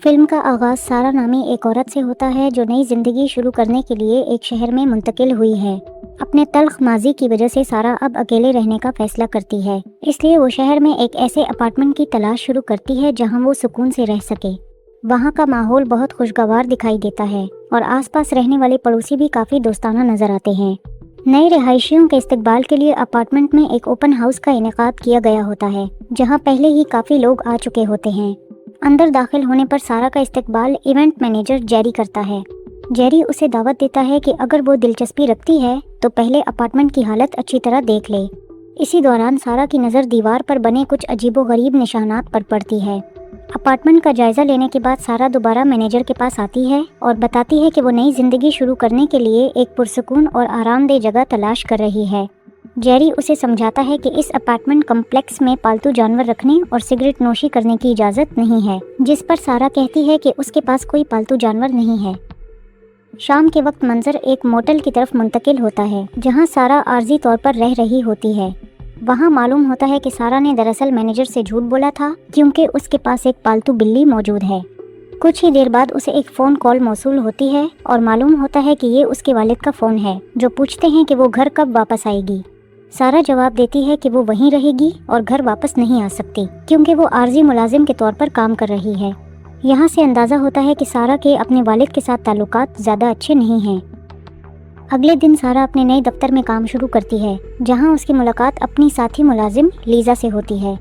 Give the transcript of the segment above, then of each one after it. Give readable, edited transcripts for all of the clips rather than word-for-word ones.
Film کا آغاز سارا نامی ایک عورت سے ہوتا ہے جو نئی زندگی شروع کرنے کے لیے ایک شہر میں منتقل ہوئی ہے۔ اپنے تلخ ماضی کی وجہ سے سارا اب اکیلے رہنے کا فیصلہ کرتی ہے، اس لیے وہ شہر میں ایک ایسے اپارٹمنٹ کی تلاش شروع کرتی ہے جہاں وہ سکون سے رہ سکے۔ وہاں کا ماحول بہت خوشگوار دکھائی دیتا ہے اور آس پاس رہنے والے پڑوسی بھی کافی دوستانہ نظر آتے ہیں۔ نئے رہائشیوں کے استقبال کے لیے اپارٹمنٹ میں ایک اوپن ہاؤس کا انعقاد کیا گیا ہوتا ہے، جہاں پہلے ہی کافی لوگ آ چکے ہوتے ہیں۔ اندر داخل ہونے پر سارا کا استقبال ایونٹ مینیجر جیری کرتا ہے۔ جیری اسے دعوت دیتا ہے کہ اگر وہ دلچسپی رکھتی ہے تو پہلے اپارٹمنٹ کی حالت اچھی طرح دیکھ لے۔ اسی دوران سارا کی نظر دیوار پر بنے کچھ عجیب و غریب نشانات پر پڑتی ہے۔ اپارٹمنٹ کا جائزہ لینے کے بعد سارا دوبارہ مینیجر کے پاس آتی ہے اور بتاتی ہے کہ وہ نئی زندگی شروع کرنے کے لیے ایک پرسکون اور آرام دہ جگہ تلاش کر رہی ہے۔ جیری اسے سمجھاتا ہے کہ اس اپارٹمنٹ کمپلیکس میں پالتو جانور رکھنے اور سگریٹ نوشی کرنے کی اجازت نہیں ہے، جس پر سارا کہتی ہے کہ اس کے پاس کوئی پالتو جانور نہیں ہے۔ شام کے وقت منظر ایک موٹل کی طرف منتقل ہوتا ہے جہاں سارا عارضی طور پر رہ رہی ہوتی ہے۔ وہاں معلوم ہوتا ہے کہ سارا نے دراصل مینیجر سے جھوٹ بولا تھا کیونکہ اس کے پاس ایک پالتو بلی موجود ہے۔ کچھ ہی دیر بعد اسے ایک فون کال موصول ہوتی ہے اور معلوم ہوتا ہے کہ یہ اس کے والد کا فون ہے، جو پوچھتے ہیں کہ وہ گھر کب واپس آئے گی۔ سارا جواب دیتی ہے کہ وہ وہیں رہے گی اور گھر واپس نہیں آ سکتی کیونکہ وہ عارضی ملازم کے طور پر کام کر رہی ہے۔ یہاں سے اندازہ ہوتا ہے کہ سارا کے اپنے والد کے ساتھ تعلقات زیادہ اچھے نہیں ہیں۔ اگلے دن سارا اپنے نئے دفتر میں کام شروع کرتی ہے جہاں اس کی ملاقات اپنی ساتھی ملازم لیزا سے ہوتی ہے۔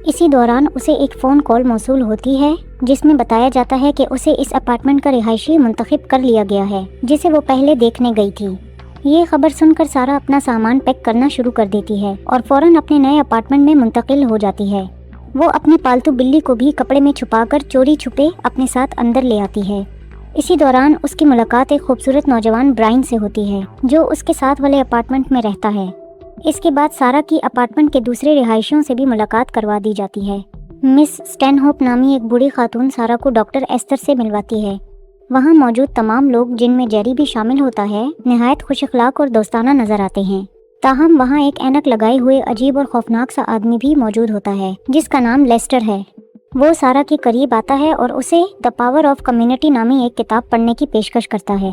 اسی دوران اسے ایک فون کال موصول ہوتی ہے جس میں بتایا جاتا ہے کہ اسے اس اپارٹمنٹ کا رہائشی منتخب کر لیا گیا ہے جسے وہ پہلے دیکھنے گئی تھی۔ یہ خبر سن کر سارا اپنا سامان پیک کرنا شروع کر دیتی ہے اور فوراً اپنے نئے اپارٹمنٹ میں منتقل ہو جاتی ہے۔ وہ اپنی پالتو بلی کو بھی کپڑے میں چھپا کر چوری چھپے اپنے ساتھ اندر لے آتی ہے۔ اسی دوران اس کی ملاقات ایک خوبصورت نوجوان برائن سے ہوتی ہے جو اس کے ساتھ والے اپارٹمنٹ میں رہتا ہے۔ اس کے بعد سارا کی اپارٹمنٹ کے دوسرے رہائشیوں سے بھی ملاقات کروا دی جاتی ہے۔ مس اسٹین ہوپ نامی ایک بوڑھی خاتون سارا کو ڈاکٹر ایستر سے ملواتی ہے۔ وہاں موجود تمام لوگ، جن میں جیری بھی شامل ہوتا ہے، نہایت خوش اخلاق اور دوستانہ نظر آتے ہیں۔ تاہم وہاں ایک اینک لگائے ہوئے عجیب اور خوفناک سا آدمی بھی موجود ہوتا ہے جس کا نام لیسٹر ہے۔ وہ سارا کے قریب آتا ہے اور اسے دی پاور آف کمیونٹی نامی ایک کتاب پڑھنے کی پیشکش کرتا ہے۔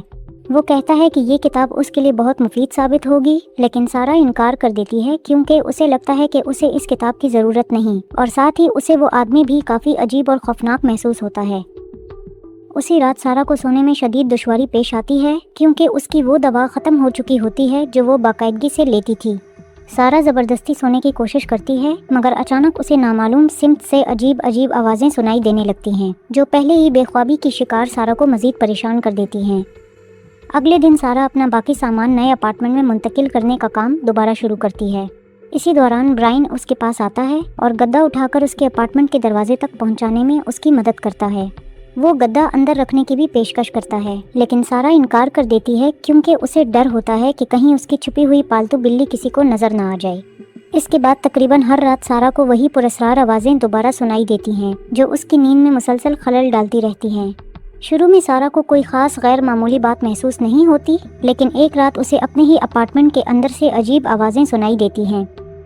وہ کہتا ہے کہ یہ کتاب اس کے لیے بہت مفید ثابت ہوگی، لیکن سارا انکار کر دیتی ہے کیونکہ اسے لگتا ہے کہ اسے اس کتاب کی ضرورت نہیں، اور ساتھ ہی اسے وہ آدمی بھی کافی عجیب اور خوفناک محسوس ہوتا ہے۔ اسی رات سارا کو سونے میں شدید دشواری پیش آتی ہے کیونکہ اس کی وہ دوا ختم ہو چکی ہوتی ہے جو وہ باقاعدگی سے لیتی تھی۔ سارا زبردستی سونے کی کوشش کرتی ہے مگر اچانک اسے نامعلوم سمت سے عجیب آوازیں سنائی دینے لگتی ہیں جو پہلے ہی بے خوابی کی شکار سارا کو مزید پریشان کر دیتی ہیں۔ اگلے دن سارا اپنا باقی سامان نئے اپارٹمنٹ میں منتقل کرنے کا کام دوبارہ شروع کرتی ہے۔ اسی دوران برائن اس کے پاس آتا ہے اور گدا اٹھا کر اس کے اپارٹمنٹ کے دروازے تک پہنچانے میں اس کی مدد کرتا ہے۔ وہ گدا اندر رکھنے کی بھی پیشکش کرتا ہے لیکن سارا انکار کر دیتی ہے کیونکہ اسے ڈر ہوتا ہے کہ کہیں اس کی چھپی ہوئی پالتو بلی کسی کو نظر نہ آ جائے۔ اس کے بعد تقریباً ہر رات سارا کو وہی پراسرار آوازیں دوبارہ سنائی دیتی ہیں جو اس کی نیند میں مسلسل خلل ڈالتی رہتی ہیں۔ شروع میں سارا کو کوئی خاص غیر معمولی بات محسوس نہیں ہوتی، لیکن ایک رات اسے اپنے ہی اپارٹمنٹ کے اندر سے عجیب آوازیں سنائی دیتی ہیں۔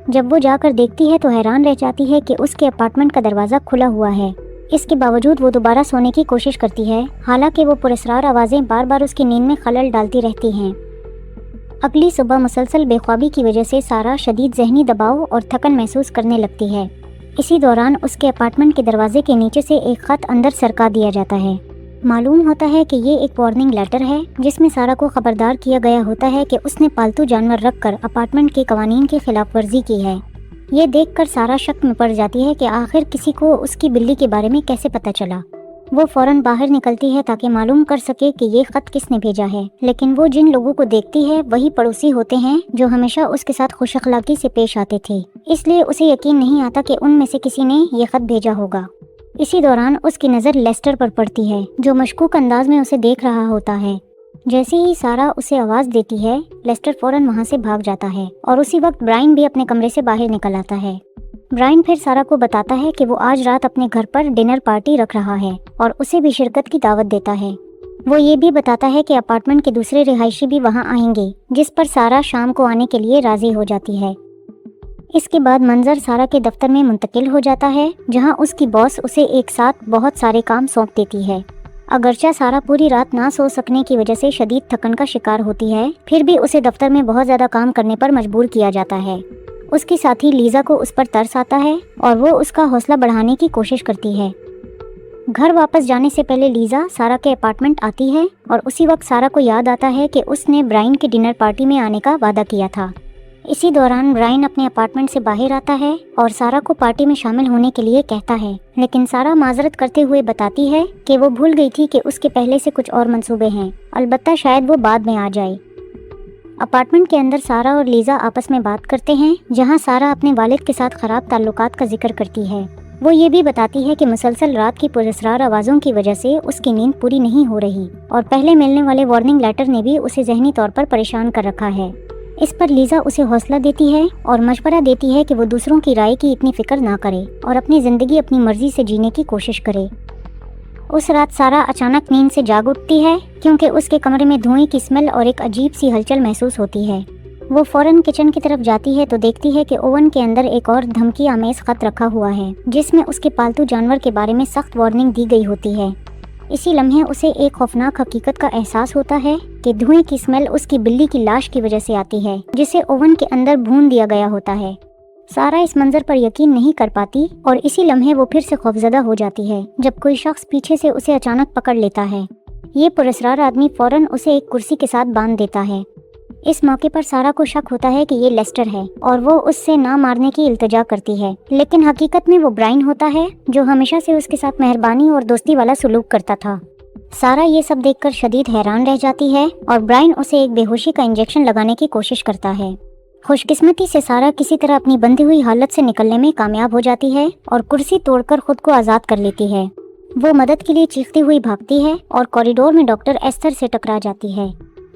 جب وہ جا کر دیکھتی ہے تو حیران رہ جاتی ہے کہ اس کے اپارٹمنٹ کا دروازہ کھلا ہوا ہے۔ اس کے باوجود وہ دوبارہ سونے کی کوشش کرتی ہے، حالانکہ وہ پراسرار آوازیں بار بار اس کی نیند میں خلل ڈالتی رہتی ہیں۔ اگلی صبح مسلسل بے خوابی کی وجہ سے سارا شدید ذہنی دباؤ اور تھکن محسوس کرنے لگتی ہے۔ اسی دوران اس کے اپارٹمنٹ کے دروازے کے نیچے سے ایک خط اندر سرکا دیا جاتا ہے۔ معلوم ہوتا ہے کہ یہ ایک وارننگ لیٹر ہے جس میں سارا کو خبردار کیا گیا ہوتا ہے کہ اس نے پالتو جانور رکھ کر اپارٹمنٹ کے قوانین کی خلاف ورزی کی ہے۔ یہ دیکھ کر سارا شک میں پڑ جاتی ہے کہ آخر کسی کو اس کی بلی کے بارے میں کیسے پتہ چلا۔ وہ فوراً باہر نکلتی ہے تاکہ معلوم کر سکے کہ یہ خط کس نے بھیجا ہے، لیکن وہ جن لوگوں کو دیکھتی ہے وہی پڑوسی ہوتے ہیں جو ہمیشہ اس کے ساتھ خوش اخلاقی سے پیش آتے تھے، اس لیے اسے یقین نہیں آتا کہ ان میں سے کسی نے یہ خط بھیجا ہوگا۔ اسی دوران اس کی نظر لیسٹر پر پڑتی ہے جو مشکوک انداز میں اسے دیکھ رہا ہوتا ہے۔ جیسے ہی سارا اسے آواز دیتی ہے، لیسٹر فوراً وہاں سے بھاگ جاتا ہے اور اسی وقت برائن بھی اپنے کمرے سے باہر نکل آتا ہے۔ برائن پھر سارا کو بتاتا ہے کہ وہ آج رات اپنے گھر پر ڈنر پارٹی رکھ رہا ہے اور اسے بھی شرکت کی دعوت دیتا ہے۔ وہ یہ بھی بتاتا ہے کہ اپارٹمنٹ کے دوسرے رہائشی بھی وہاں آئیں گے، جس پر سارا شام کو آنے کے لیے راضی ہو جاتی ہے۔ اس کے بعد منظر سارا کے دفتر میں منتقل ہو جاتا ہے، جہاں اس کی باس اسے ایک ساتھ بہت سارے کام سونپ دیتی ہے۔ اگرچہ سارا پوری رات نہ سو سکنے کی وجہ سے شدید تھکن کا شکار ہوتی ہے، پھر بھی اسے دفتر میں بہت زیادہ کام کرنے پر مجبور کیا جاتا ہے۔ اس کی ساتھی لیزا کو اس پر ترس آتا ہے اور وہ اس کا حوصلہ بڑھانے کی کوشش کرتی ہے۔ گھر واپس جانے سے پہلے لیزا سارا کے اپارٹمنٹ آتی ہے اور اسی وقت سارا کو یاد آتا ہے کہ اس نے برائن کے ڈنر پارٹی میں آنے کا وعدہ کیا تھا۔ اسی دوران برائن اپنے اپارٹمنٹ سے باہر آتا ہے اور سارا کو پارٹی میں شامل ہونے کے لیے کہتا ہے، لیکن سارا معذرت کرتے ہوئے بتاتی ہے کہ وہ بھول گئی تھی کہ اس کے پہلے سے کچھ اور منصوبے ہیں، البتہ شاید وہ بعد میں آ جائے۔ اپارٹمنٹ کے اندر سارا اور لیزا آپس میں بات کرتے ہیں، جہاں سارا اپنے والد کے ساتھ خراب تعلقات کا ذکر کرتی ہے۔ وہ یہ بھی بتاتی ہے کہ مسلسل رات کی پراسرار آوازوں کی وجہ سے اس کی نیند پوری نہیں ہو رہی اور پہلے ملنے والے وارننگ لیٹر نے بھی اسے ذہنی طور پر پریشان کر رکھا ہے۔ اس پر لیزا اسے حوصلہ دیتی ہے اور مشورہ دیتی ہے کہ وہ دوسروں کی رائے کی اتنی فکر نہ کرے اور اپنی زندگی اپنی مرضی سے جینے کی کوشش کرے۔ اس رات سارا اچانک نیند سے جاگ اٹھتی ہے کیونکہ اس کے کمرے میں دھوئیں کی اسمیل اور ایک عجیب سی ہلچل محسوس ہوتی ہے۔ وہ فوراً کچن کی طرف جاتی ہے تو دیکھتی ہے کہ اوون کے اندر ایک اور دھمکی آمیز خط رکھا ہوا ہے، جس میں اس کے پالتو جانور کے بارے میں سخت وارننگ دی گئی ہوتی ہے۔ اسی لمحے اسے ایک خوفناک حقیقت کا احساس ہوتا ہے کہ دھوئیں کی اسمیل اس کی بلی کی لاش کی وجہ سے آتی ہے، جسے اوون کے اندر بھون دیا گیا ہوتا ہے۔ سارا اس منظر پر یقین نہیں کر پاتی اور اسی لمحے وہ پھر سے خوفزدہ ہو جاتی ہے جب کوئی شخص پیچھے سے اسے اچانک پکڑ لیتا ہے۔ یہ پراسرار آدمی فوراً اسے ایک کرسی کے ساتھ باندھ دیتا ہے۔ اس موقع پر سارا کو شک ہوتا ہے کہ یہ لیسٹر ہے اور وہ اس سے نہ مارنے کی التجا کرتی ہے، لیکن حقیقت میں وہ برائن ہوتا ہے جو ہمیشہ سے اس کے ساتھ مہربانی اور دوستی والا سلوک کرتا تھا۔ سارا یہ سب دیکھ کر شدید حیران رہ جاتی ہے اور برائن اسے ایک بے ہوشی کا انجیکشن لگانے کی کوشش کرتا ہے۔ خوش قسمتی سے سارا کسی طرح اپنی بندھی ہوئی حالت سے نکلنے میں کامیاب ہو جاتی ہے اور کرسی توڑ کر خود کو آزاد کر لیتی ہے۔ وہ مدد کے لیے چیختی ہوئی بھاگتی ہے اور کوریڈور میں ڈاکٹر ایستر سے ٹکرا جاتی ہے۔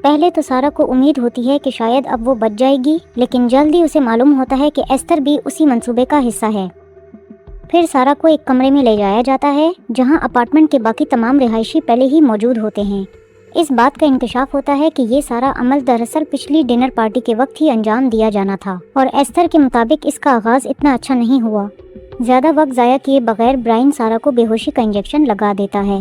پہلے تو سارا کو امید ہوتی ہے کہ شاید اب وہ بچ جائے گی، لیکن جلد ہی اسے معلوم ہوتا ہے کہ ایستر بھی اسی منصوبے کا حصہ ہے۔ پھر سارا کو ایک کمرے میں لے جایا جاتا ہے جہاں اپارٹمنٹ کے باقی تمام رہائشی پہلے ہی موجود ہوتے ہیں۔ اس بات کا انکشاف ہوتا ہے کہ یہ سارا عمل دراصل پچھلی ڈنر پارٹی کے وقت ہی انجام دیا جانا تھا اور ایستر کے مطابق اس کا آغاز اتنا اچھا نہیں ہوا۔ زیادہ وقت ضائع کیے بغیر برائن سارا کو بے ہوشی کا انجیکشن لگا دیتا ہے۔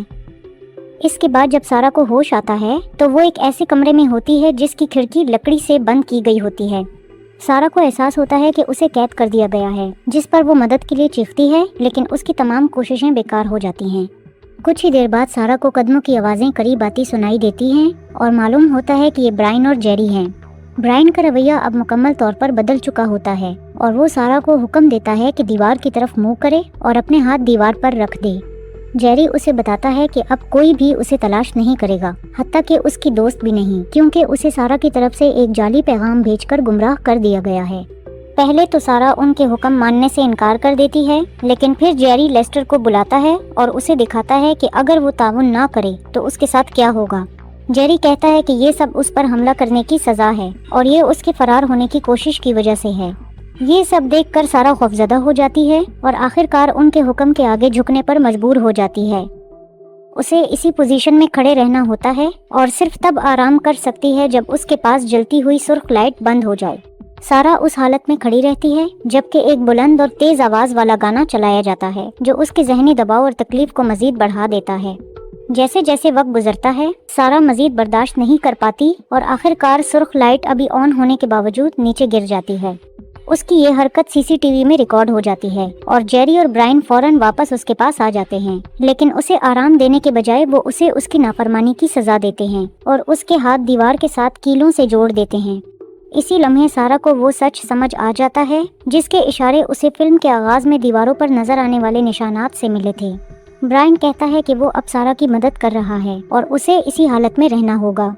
اس کے بعد جب سارا کو ہوش آتا ہے تو وہ ایک ایسے کمرے میں ہوتی ہے جس کی کھڑکی لکڑی سے بند کی گئی ہوتی ہے۔ سارا کو احساس ہوتا ہے کہ اسے قید کر دیا گیا ہے، جس پر وہ مدد کے لیے چیختی ہے، لیکن اس کی تمام کوششیں بیکار ہو جاتی ہیں۔ کچھ ہی دیر بعد سارا کو قدموں کی آوازیں قریب آتی سنائی دیتی ہیں اور معلوم ہوتا ہے کہ یہ برائن اور جیری ہیں۔ برائن کا رویہ اب مکمل طور پر بدل چکا ہوتا ہے اور وہ سارا کو حکم دیتا ہے کہ دیوار کی طرف منہ کرے اور اپنے ہاتھ دیوار پر رکھ دے۔ جیری اسے بتاتا ہے کہ اب کوئی بھی اسے تلاش نہیں کرے گا، حتیٰ کہ اس کی دوست بھی نہیں، کیونکہ اسے سارا کی طرف سے ایک جعلی پیغام بھیج کر گمراہ کر دیا گیا ہے۔ پہلے تو سارا ان کے حکم ماننے سے انکار کر دیتی ہے، لیکن پھر جیری لیسٹر کو بلاتا ہے اور اسے دکھاتا ہے کہ اگر وہ تعاون نہ کرے تو اس کے ساتھ کیا ہوگا۔ جیری کہتا ہے کہ یہ سب اس پر حملہ کرنے کی سزا ہے اور یہ اس کے فرار ہونے کی کوشش کی وجہ سے ہے۔ یہ سب دیکھ کر سارا خوفزدہ ہو جاتی ہے اور آخرکار ان کے حکم کے آگے جھکنے پر مجبور ہو جاتی ہے۔ اسے اسی پوزیشن میں کھڑے رہنا ہوتا ہے اور صرف تب آرام کر سکتی ہے جب اس کے پاس جلتی ہوئی سرخ لائٹ بند ہو جائے۔ سارا اس حالت میں کھڑی رہتی ہے جبکہ ایک بلند اور تیز آواز والا گانا چلایا جاتا ہے جو اس کے ذہنی دباؤ اور تکلیف کو مزید بڑھا دیتا ہے۔ جیسے جیسے وقت گزرتا ہے سارا مزید برداشت نہیں کر پاتی اور آخرکار سرخ لائٹ ابھی آن ہونے کے باوجود نیچے گر جاتی ہے۔ اس کی یہ حرکت سی سی ٹی وی میں ریکارڈ ہو جاتی ہے اور جیری اور برائن فوراً واپس اس کے پاس آ جاتے ہیں، لیکن اسے آرام دینے کے بجائے وہ اسے اس کی نافرمانی کی سزا دیتے ہیں اور اس کے ہاتھ دیوار کے ساتھ کیلوں سے جوڑ دیتے ہیں۔ اسی لمحے سارا کو وہ سچ سمجھ آ جاتا ہے جس کے اشارے اسے فلم کے آغاز میں دیواروں پر نظر آنے والے نشانات سے ملے تھے۔ برائن کہتا ہے کہ وہ اب سارا کی مدد کر رہا ہے اور اسے اسی حالت میں رہنا ہوگا۔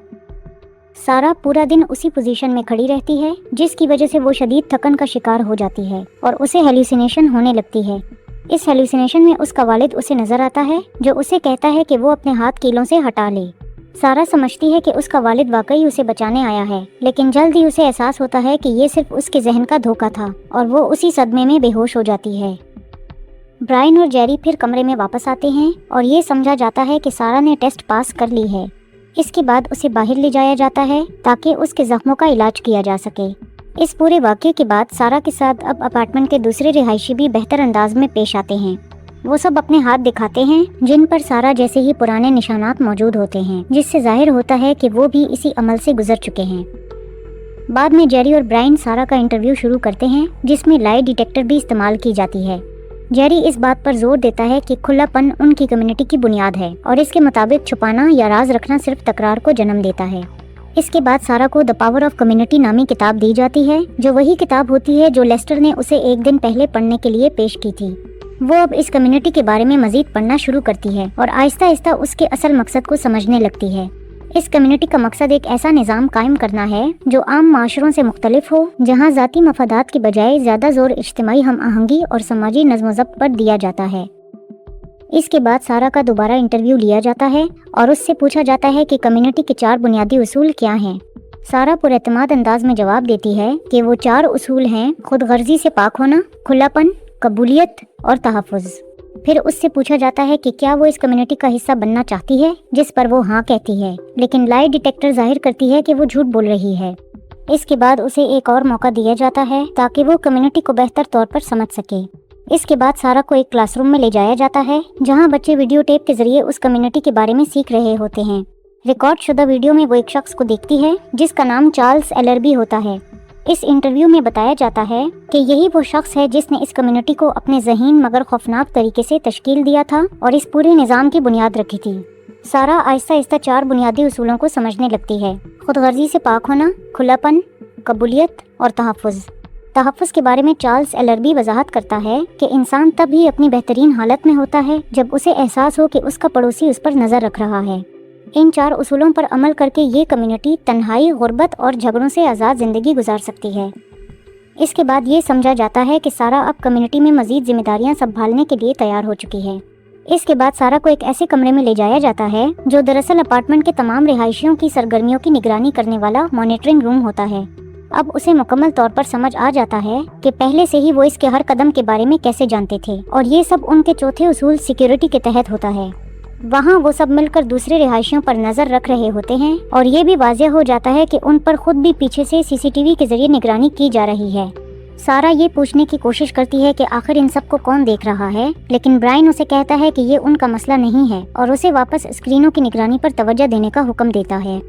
سارا پورا دن اسی پوزیشن میں کھڑی رہتی ہے جس کی وجہ سے وہ شدید تھکن کا شکار ہو جاتی ہے اور اسے ہیلوسینیشن ہونے لگتی ہے۔ اس ہیلوسینیشن میں اس کا والد اسے نظر آتا ہے جو اسے کہتا ہے کہ وہ اپنے ہاتھ کیلوں سے ہٹا لے۔ سارا سمجھتی ہے کہ اس کا والد واقعی اسے بچانے آیا ہے، لیکن جلد ہی اسے احساس ہوتا ہے کہ یہ صرف اس کے ذہن کا دھوکہ تھا اور وہ اسی صدمے میں بے ہوش ہو جاتی ہے۔ برائن اور جیری پھر کمرے میں واپس آتے ہیں اور یہ سمجھا جاتا ہے کہ سارا نے ٹیسٹ پاس کر لی ہے۔ اس کے بعد اسے باہر لے جایا جاتا ہے تاکہ اس کے زخموں کا علاج کیا جا سکے۔ इस पूरे वाक़ये के बाद सारा के साथ अब अपार्टमेंट के दूसरे रिहायशी भी बेहतर अंदाज में पेश आते हैं। वो सब अपने हाथ दिखाते हैं जिन पर सारा जैसे ही पुराने निशानात मौजूद होते हैं, जिससे जाहिर होता है कि वो भी इसी अमल से गुजर चुके हैं। बाद में जेरी और ब्रायन सारा का इंटरव्यू शुरू करते हैं, जिसमें लाई डिटेक्टर भी इस्तेमाल की जाती है। जेरी इस बात पर जोर देता है कि खुलापन उनकी कम्युनिटी की बुनियाद है और इसके मुताबिक छुपाना या राज रखना सिर्फ तकरार को जन्म देता है। इसके बाद सारा को द पावर ऑफ कम्युनिटी नामी किताब दी जाती है, जो वही किताब होती है जो लेस्टर ने उसे एक दिन पहले पढ़ने के लिए पेश की थी। वो अब इस कम्युनिटी के बारे में मजीद पढ़ना शुरू करती है और आहिस्ता आहिस्ता उसके असल मकसद को समझने लगती है। इस कम्युनिटी का मकसद एक ऐसा निज़ाम कायम करना है जो आम माशरों से मुख्तलिफ हो, जहाँ ज़ाती मफादात की बजाय ज़्यादा जोर इज्तिमाई हम आहंगी और समाजी नज़्म ज़ब्त पर दिया जाता है। इसके बाद सारा का दोबारा इंटरव्यू लिया जाता है और उससे पूछा जाता है कि कम्युनिटी के 4 बुनियादी उसूल क्या हैं। सारा पुरएतमाद अंदाज में जवाब देती है कि वो 4 उसूल हैं: खुदगर्जी से पाक होना, खुलापन, कबूलियत और तहफ़्फ़ुज़। फिर उससे पूछा जाता है कि क्या वो इस कम्युनिटी का हिस्सा बनना चाहती है, जिस पर वो हाँ कहती है, लेकिन लाई डिटेक्टर जाहिर करती है कि वो झूठ बोल रही है। इसके बाद उसे एक और मौका दिया जाता है ताकि वो कम्युनिटी को बेहतर तौर पर समझ सके। इसके बाद सारा को एक क्लासरूम में ले जाया जाता है, जहाँ बच्चे वीडियो टेप के जरिए उस कम्युनिटी के बारे में सीख रहे होते हैं। रिकॉर्ड शुदा वीडियो में वो एक शख्स को देखती है जिसका नाम चार्ल्स एलरबी होता है। इस इंटरव्यू में बताया जाता है कि यही वो शख्स है जिसने इस कम्युनिटी को अपने ज़हीन मगर खौफनाक तरीके से तश्कील दिया था और इस पूरे निज़ाम की बुनियाद रखी थी। सारा आहिस्ता आहिस्ता 4 बुनियादी उसूलों को समझने लगती है: खुदगर्जी से पाक होना, खुलापन, कबूलियत और तहफ़्फ़ुज़। तहफ़्फ़ुज़ के बारे में चार्ल्स एलरबी वजाहत करता है कि इंसान तब ही अपनी बेहतरीन हालत में होता है जब उसे एहसास हो कि उसका पड़ोसी उस पर नज़र रख रहा है। इन 4 उसूलों पर अमल करके ये कम्युनिटी तन्हाई, गुर्बत और झगड़ों से आज़ाद ज़िंदगी गुजार सकती है। इसके बाद ये समझा जाता है कि सारा अब कम्युनिटी में मज़ीद जिम्मेदारियां संभालने के लिए तैयार हो चुकी है। इसके बाद सारा को एक ऐसे कमरे में ले जाया जाता है जो दरअसल अपार्टमेंट के तमाम रिहायशियों की सरगर्मियों की निगरानी करने वाला मॉनिटरिंग रूम होता है। अब उसे मुकम्मल तौर पर समझ आ जाता है कि पहले से ही वो इसके हर कदम के बारे में कैसे जानते थे, और ये सब उनके चौथे उसूल सिक्योरिटी के तहत होता है। वहाँ वो सब मिलकर दूसरे रिहायशियों पर नज़र रख रहे होते हैं और ये भी वाज़ेह हो जाता है कि उन पर खुद भी पीछे से सीसीटीवी के जरिए निगरानी की जा रही है। सारा ये पूछने की कोशिश करती है कि आखिर इन सब को कौन देख रहा है, लेकिन ब्रायन उसे कहता है कि ये उनका मसला नहीं है और उसे वापस स्क्रीनों की निगरानी पर तवज्जो देने का हुक्म देता है।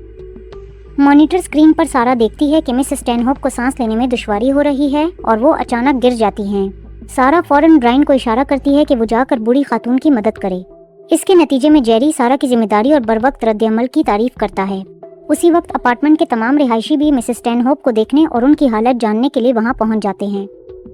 मॉनिटर स्क्रीन पर सारा देखती है कि मिस स्टैनहोप को सांस लेने में दुश्वारी हो रही है और वो अचानक गिर जाती हैं। सारा फौरन ब्रायन को इशारा करती है कि वो जाकर बूढ़ी खातून की मदद करे। इसके नतीजे में जेरी सारा की जिम्मेदारी और बरवक्त रद्द-ए-अमल की तारीफ करता है। उसी वक्त अपार्टमेंट के तमाम रिहायशी भी मिसेस स्टैनहोप को देखने और उनकी हालत जानने के लिए वहां पहुंच जाते हैं।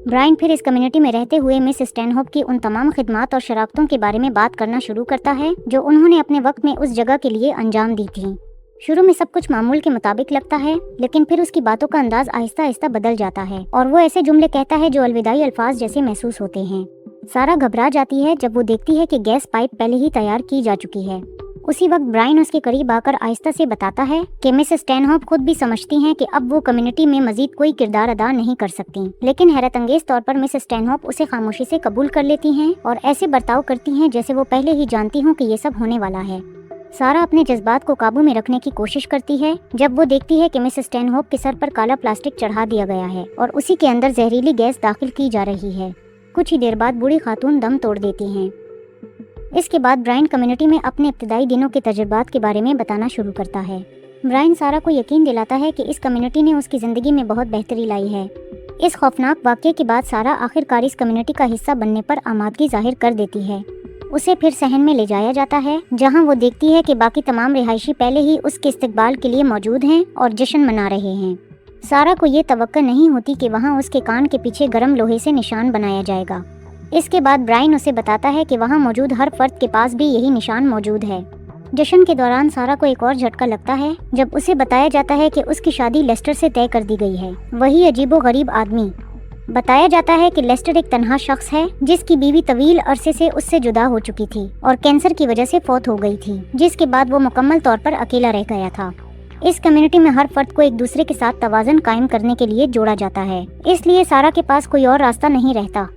ब्रायन फिर इस कम्युनिटी में रहते हुए मिस स्टैनहोप की उन तमाम खिदमात और शराकतों के बारे में बात करना शुरू करता है जो उन्होंने अपने वक्त में उस जगह के लिए अंजाम दी थी। शुरू में सब कुछ मामूल के मुताबिक लगता है, लेकिन फिर उसकी बातों का अंदाज आहिस्ता आहिस्ता बदल जाता है और वो ऐसे जुमले कहता है जो अलविदाई अल्फाज जैसे महसूस होते हैं। सारा घबरा जाती है जब वो देखती है कि गैस पाइप पहले ही तैयार की जा चुकी है। उसी वक्त ब्रायन उसके करीब आकर आहिस्ता से बताता है कि मिस स्टैनहोप खुद भी समझती हैं कि अब वो कम्युनिटी में मजीद कोई किरदार अदा नहीं कर सकती, लेकिन हैरत अंगेज तौर पर मिस स्टैनहोप उसे खामोशी से कबूल कर लेती हैं और ऐसे बर्ताव करती हैं जैसे वो पहले ही जानती हों कि ये सब होने वाला है। सारा अपने जज्बात को काबू में रखने की कोशिश करती है जब वो देखती है कि मिस स्टैनहोप के सर पर काला प्लास्टिक चढ़ा दिया गया है और उसी के अंदर जहरीली गैस दाखिल की जा रही है। कुछ ही देर बाद बूढ़ी खातून दम तोड़ देती हैं। इसके बाद ब्रायन कम्युनिटी में अपने इब्तिदाई दिनों के तजुर्बात के बारे में बताना शुरू करता है। ब्रायन सारा को यकीन दिलाता है कि इस कम्युनिटी ने उसकी ज़िंदगी में बहुत बेहतरी लाई है। इस खौफनाक वाक़ये के बाद सारा आखिरकार इस कम्युनिटी का हिस्सा बनने पर आमादगी जाहिर कर देती है। उसे फिर सहन में ले जाया जाता है जहां वो देखती है कि बाकी तमाम रिहायशी पहले ही उसके इस्तकबाल के लिए मौजूद हैं और जश्न मना रहे हैं। सारा को ये तवक्को नहीं होती कि वहां उसके कान के पीछे गर्म लोहे से निशान बनाया जाएगा। इसके बाद ब्रायन उसे बताता है कि वहां मौजूद हर फर्द के पास भी यही निशान मौजूद है। जश्न के दौरान सारा को एक और झटका लगता है जब उसे बताया जाता है कि उसकी शादी लेस्टर से तय कर दी गई है, वही अजीबो-गरीब आदमी। बताया जाता है कि लेस्टर एक तन्हा शख्स है जिसकी बीवी तवील अरसे से उससे जुदा हो चुकी थी और कैंसर की वजह से फौत हो गई थी, जिसके बाद वो मुकम्मल तौर पर अकेला रह गया था। इस कम्युनिटी में हर फर्द को एक दूसरे के साथ तवाज़ुन कायम करने के लिए जोड़ा जाता है, इसलिए सारा के पास कोई और रास्ता नहीं रहता।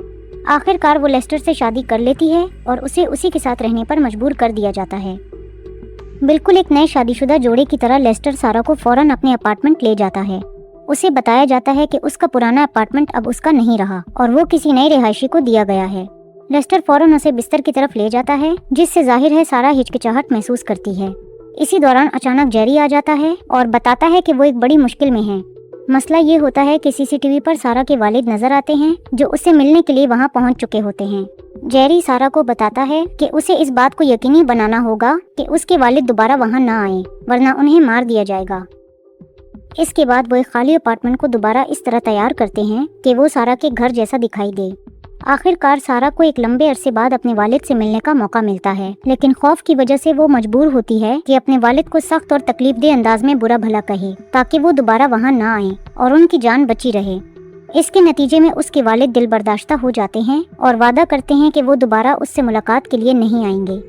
आखिरकार वो लेस्टर से शादी कर लेती है और उसे उसी के साथ रहने पर मजबूर कर दिया जाता है। बिल्कुल एक नए शादीशुदा जोड़े की तरह लेस्टर सारा को फौरन अपने अपार्टमेंट ले जाता है। उसे बताया जाता है कि उसका पुराना अपार्टमेंट अब उसका नहीं रहा और वो किसी नए रिहायशी को दिया गया है। लेस्टर फौरन उसे बिस्तर की तरफ ले जाता है, जिससे जाहिर है सारा हिचकिचाहट महसूस करती है। इसी दौरान अचानक जेरी आ जाता है और बताता है कि वो एक बड़ी मुश्किल में है। मसला ये होता है कि सीसीटीवी पर सारा के वालिद नजर आते हैं, जो उससे मिलने के लिए वहां पहुंच चुके होते हैं। जेरी सारा को बताता है कि उसे इस बात को यकीनी बनाना होगा कि उसके वालिद दोबारा वहां ना आए, वरना उन्हें मार दिया जाएगा। इसके बाद वो एक खाली अपार्टमेंट को दोबारा इस तरह तैयार करते हैं कि वो सारा के घर जैसा दिखाई दे। आखिरकार सारा को एक लंबे अरसे बाद अपने वालिद से मिलने का मौका मिलता है, लेकिन खौफ की वजह से वो मजबूर होती है कि अपने वालिद को सख्त और तकलीफदेह अंदाज में बुरा भला कहे, ताकि वो दोबारा वहाँ ना आए और उनकी जान बची रहे। इसके नतीजे में उसके वालिद दिल बर्दाश्ता हो जाते हैं और वादा करते हैं कि वो दोबारा उससे मुलाकात के लिए नहीं आएंगे।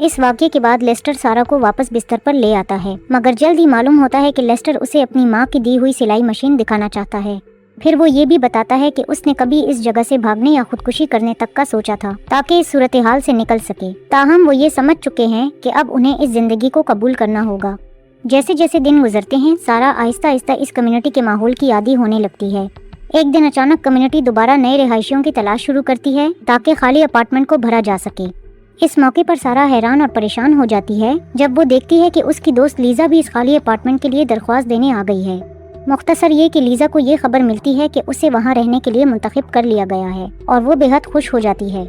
इस वाक़ये के बाद लेस्टर सारा को वापस बिस्तर पर ले आता है, मगर जल्द ही मालूम होता है कि लेस्टर उसे अपनी माँ की दी हुई सिलाई मशीन दिखाना चाहता है। फिर वो ये भी बताता है कि उसने कभी इस जगह से भागने या खुदकुशी करने तक का सोचा था, ताकि इस सूरत हाल से निकल सके। ताहम वो ये समझ चुके हैं कि अब उन्हें इस जिंदगी को कबूल करना होगा। जैसे जैसे दिन गुजरते हैं, सारा आहिस्ता आहिस्ता इस कम्युनिटी के माहौल की आदी होने लगती है। एक दिन अचानक कम्युनिटी दोबारा नए रिहायशियों की तलाश शुरू करती है, ताकि खाली अपार्टमेंट को भरा जा सके। इस मौके पर सारा हैरान और परेशान हो जाती है जब वो देखती है कि उसकी दोस्त लीजा भी इस खाली अपार्टमेंट के लिए दरख्वास्त देने आ गई है। मुख्तसर ये कि लीजा को ये खबर मिलती है कि उसे वहाँ रहने के लिए मुंतखब कर लिया गया है और वो बेहद खुश हो जाती है।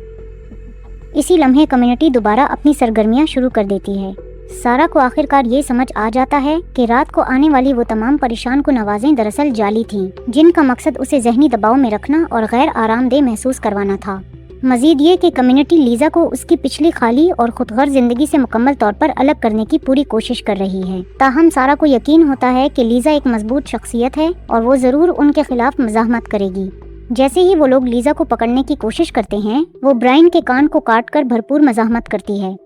इसी लम्हे कम्युनिटी दोबारा अपनी सरगर्मियाँ शुरू कर देती है। सारा को आखिरकार ये समझ आ जाता है कि रात को आने वाली वो तमाम परेशान को नवाजें दरअसल जाली थीं, जिनका मकसद उसे जहनी दबाव में रखना और गैर आरामदेह महसूस करवाना था। मजीद ये कि कम्युनिटी लीजा को उसकी पिछली खाली और खुदगर्ज जिंदगी से मुकम्मल तौर पर अलग करने की पूरी कोशिश कर रही है। ताहम सारा को यकीन होता है कि लीजा एक मजबूत शख्सियत है और वो जरूर उनके खिलाफ मज़ाहमत करेगी। जैसे ही वो लोग लीजा को पकड़ने की कोशिश करते हैं, वो ब्रायन के कान को काट कर भरपूर मज़ाहमत करती है।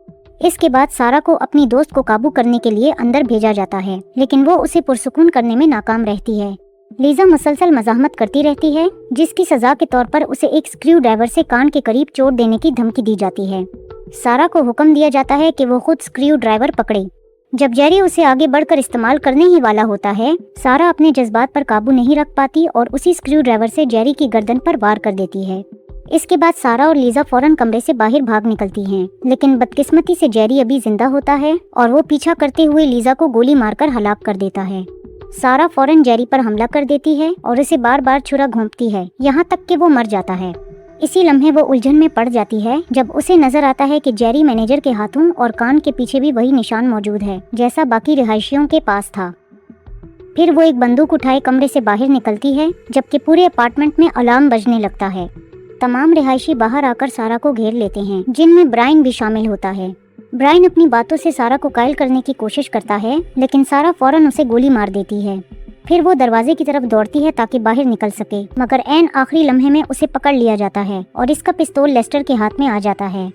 इसके बाद सारा को अपनी दोस्त को काबू करने के लिए अंदर भेजा जाता है, लेकिन वो उसे पुरसुकून करने में नाकाम रहती है। लीजा मुसलसल मज़ाहमत करती रहती है, जिसकी सजा के तौर पर उसे एक स्क्रू ड्राइवर से कान के करीब चोट देने की धमकी दी जाती है। सारा को हुक्म दिया जाता है कि वो खुद स्क्रू ड्राइवर पकड़े। जब जेरी उसे आगे बढ़कर इस्तेमाल करने ही वाला होता है, सारा अपने जज्बात पर काबू नहीं रख पाती और उसी स्क्रू ड्राइवर से जेरी की गर्दन पर वार कर देती है। इसके बाद सारा और लीजा फौरन कमरे से बाहर भाग निकलती हैं, लेकिन बदकिस्मती से जेरी अभी जिंदा होता है और वो पीछा करते हुए लीजा को गोली मारकर हलाक कर देता है। सारा फौरन जेरी पर हमला कर देती है और उसे बार बार छुरा घोंपती है, यहाँ तक कि वो मर जाता है। इसी लम्हे वो उलझन में पड़ जाती है जब उसे नजर आता है कि जेरी मैनेजर के हाथों और कान के पीछे भी वही निशान मौजूद है जैसा बाकी रिहायशियों के पास था। फिर वो एक बंदूक उठाए कमरे से बाहर निकलती है, जबकि पूरे अपार्टमेंट में अलार्म बजने लगता है। तमाम रिहायशी बाहर आकर सारा को घेर लेते हैं, जिनमें ब्रायन भी शामिल होता है। ब्रायन अपनी बातों से सारा को कायल करने की कोशिश करता है, लेकिन सारा फौरन उसे गोली मार देती है। फिर वो दरवाजे की तरफ दौड़ती है ताकि बाहर निकल सके, मगर ऐन आखिरी लम्हे में उसे पकड़ लिया जाता है और इसका पिस्तौल लेस्टर के हाथ में आ जाता है।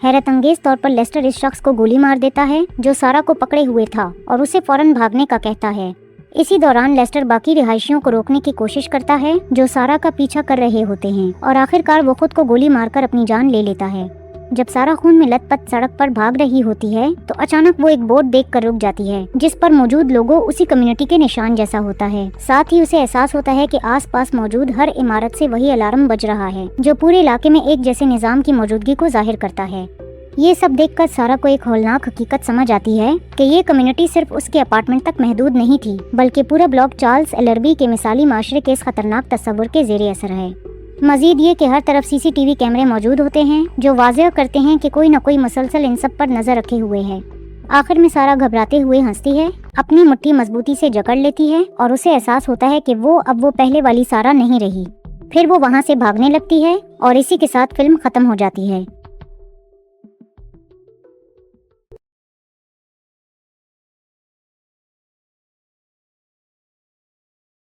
हैरत अंगेज तौर पर लेस्टर इस शख्स को गोली मार देता है जो सारा को पकड़े हुए था और उसे फौरन भागने का कहता है। इसी दौरान लेस्टर बाकी रिहायशियों को रोकने की कोशिश करता है जो सारा का पीछा कर रहे होते हैं, और आखिरकार वो खुद को गोली मारकर अपनी जान ले लेता है। जब सारा खून में लथपथ सड़क पर भाग रही होती है तो अचानक वो एक बोर्ड देखकर रुक जाती है, जिस पर मौजूद लोगो उसी कम्युनिटी के निशान जैसा होता है। साथ ही उसे एहसास होता है कि आसपास मौजूद हर इमारत से वही अलार्म बज रहा है, जो पूरे इलाके में एक जैसे निजाम की मौजूदगी को जाहिर करता है। ये सब देखकर सारा को एक हौलनाक हकीकत समझ आती है कि ये कम्युनिटी सिर्फ उसके अपार्टमेंट तक महदूद नहीं थी, बल्कि पूरा ब्लॉक चार्ल्स एलरबी के मिसाली माशरे के इस खतरनाक तस्वुर के ज़ेरे असर है। मजीद ये कि हर तरफ सीसीटीवी कैमरे मौजूद होते हैं जो वाज़ेह करते हैं कि कोई न कोई मुसलसल इन सब पर नजर रखे हुए है। आखिर में सारा घबराते हुए हंसती है, अपनी मुट्ठी मजबूती से जकड़ लेती है और उसे एहसास होता है कि अब वो पहले वाली सारा नहीं रही। फिर वो वहाँ से भागने लगती है और इसी के साथ फिल्म खत्म हो जाती है।